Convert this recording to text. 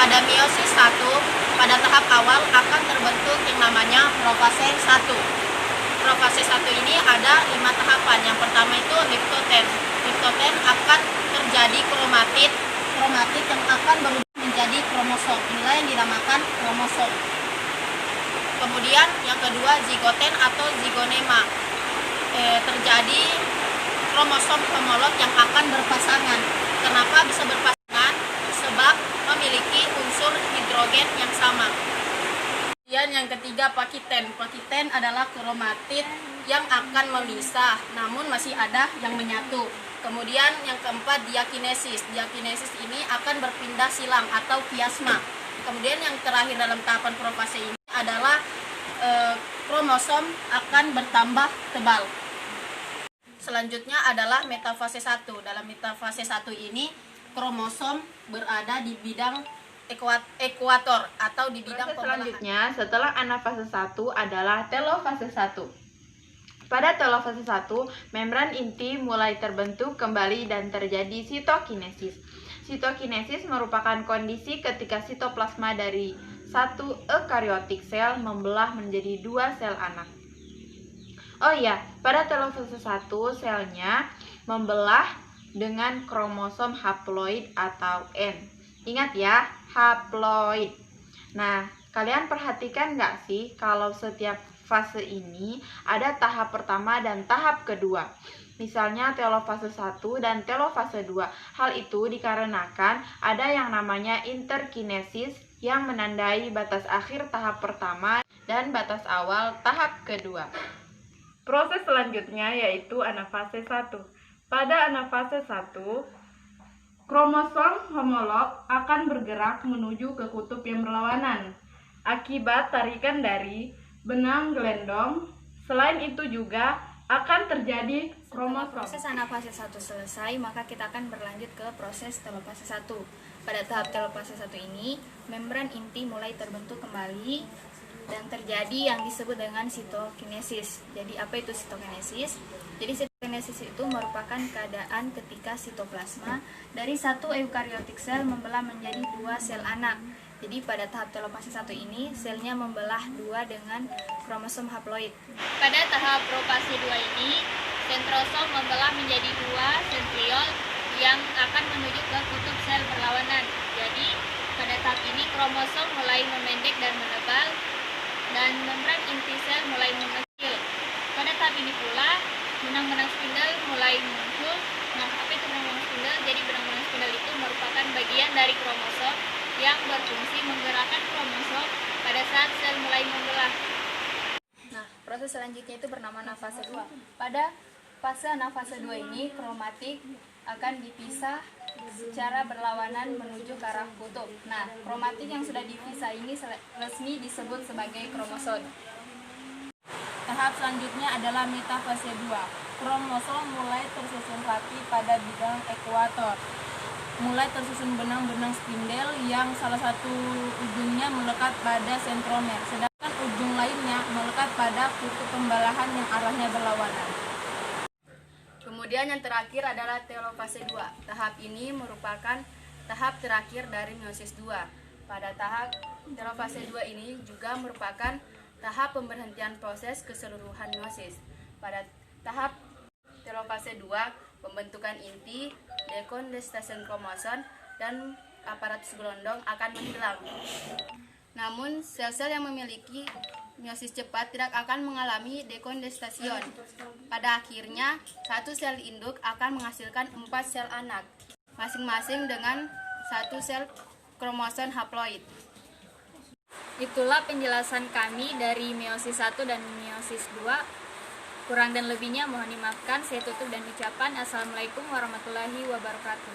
pada meiosis 1, pada tahap awal akan terbentuk yang namanya profase 1. Profase 1 ini ada 5 tahapan. Yang pertama itu liptoten. Liptoten akan terjadi kromatid yang akan berubah menjadi kromosom. Inilah yang dinamakan kromosom. Kemudian yang kedua zigoten atau zigonema. Terjadi kromosom homolog yang akan berpasangan. Kenapa bisa berpasangan? Sebab memiliki unsur hidrogen yang sama. Kemudian yang ketiga pakiten. Pakiten adalah kromatid yang akan memisah, namun masih ada yang menyatu. Kemudian yang keempat diakinesis. Diakinesis ini akan berpindah silang atau kiasma. Kemudian yang terakhir dalam tahapan profase ini adalah kromosom akan bertambah tebal. Selanjutnya adalah metafase 1. Dalam metafase 1 ini kromosom berada di bidang ekuator atau di bidang pembelahan. Selanjutnya setelah anafase 1 adalah telofase 1. Pada telofase 1, membran inti mulai terbentuk kembali dan terjadi sitokinesis. Sitokinesis merupakan kondisi ketika sitoplasma dari satu eukariotik sel membelah menjadi 2 sel anak. Oh iya, pada telofase 1 selnya membelah dengan kromosom haploid atau N. Ingat ya, haploid. Nah, kalian perhatikan nggak sih kalau setiap fase ini ada tahap pertama dan tahap kedua. Misalnya telofase 1 dan telofase 2. Hal itu dikarenakan ada yang namanya interkinesis yang menandai batas akhir tahap pertama dan batas awal tahap kedua. Proses selanjutnya yaitu anafase 1. Pada anafase 1, kromosom homolog akan bergerak menuju ke kutub yang berlawanan akibat tarikan dari benang gelendong. Selain itu juga akan terjadi kromosom. Proses anafase 1 selesai, maka kita akan berlanjut ke proses telofase 1. Pada tahap telofase 1 ini, membran inti mulai terbentuk kembali dan terjadi yang disebut dengan sitokinesis. Jadi apa itu sitokinesis? Jadi sitokinesis itu merupakan keadaan ketika sitoplasma dari satu eukariotik sel membelah menjadi 2 sel anak. Jadi pada tahap telofase 1 ini selnya membelah 2 dengan kromosom haploid. Pada tahap profase 2 ini, sentrosom membelah menjadi 2 sentriol yang akan menuju ke kutub sel berlawanan. Jadi pada tahap ini kromosom mulai memendek dan menebal dan membran inti sel mulai mengecil. Pada tahap ini pula benang-benang spindel mulai muncul. Nah, apa itu benang-benang spindel? Jadi benang-benang spindel itu merupakan bagian dari kromosom yang berfungsi menggerakkan kromosom pada saat sel mulai membelah. Nah, proses selanjutnya itu bernama anafase 2. Pada fase anafase 2 ini, kromatik akan dipisah secara berlawanan menuju ke arah kutub. Nah, kromatik yang sudah dipisah ini resmi disebut sebagai kromosom. Tahap selanjutnya adalah metafase 2. Kromosom mulai tersusun rapi pada bidang ekuator. Mulai tersusun benang-benang spindel yang salah satu ujungnya melekat pada sentromer, sedangkan ujung lainnya melekat pada kutub pembelahan yang arahnya berlawanan. Kemudian yang terakhir adalah telofase 2. Tahap ini merupakan tahap terakhir dari meiosis 2. Pada tahap telofase 2 ini juga merupakan tahap pemberhentian proses keseluruhan meiosis. Pada tahap telofase 2, pembentukan inti, dekondensasi kromosom, dan aparatus gelondong akan menghilang. Namun, sel-sel yang memiliki meiosis cepat tidak akan mengalami dekondensation. Pada akhirnya, satu sel induk akan menghasilkan 4 sel anak, masing-masing dengan 1 sel kromosom haploid. Itulah penjelasan kami dari meiosis 1 dan meiosis 2. Kurang dan lebihnya mohon dimaafkan. Saya tutup dan ucapan Assalamualaikum warahmatullahi wabarakatuh.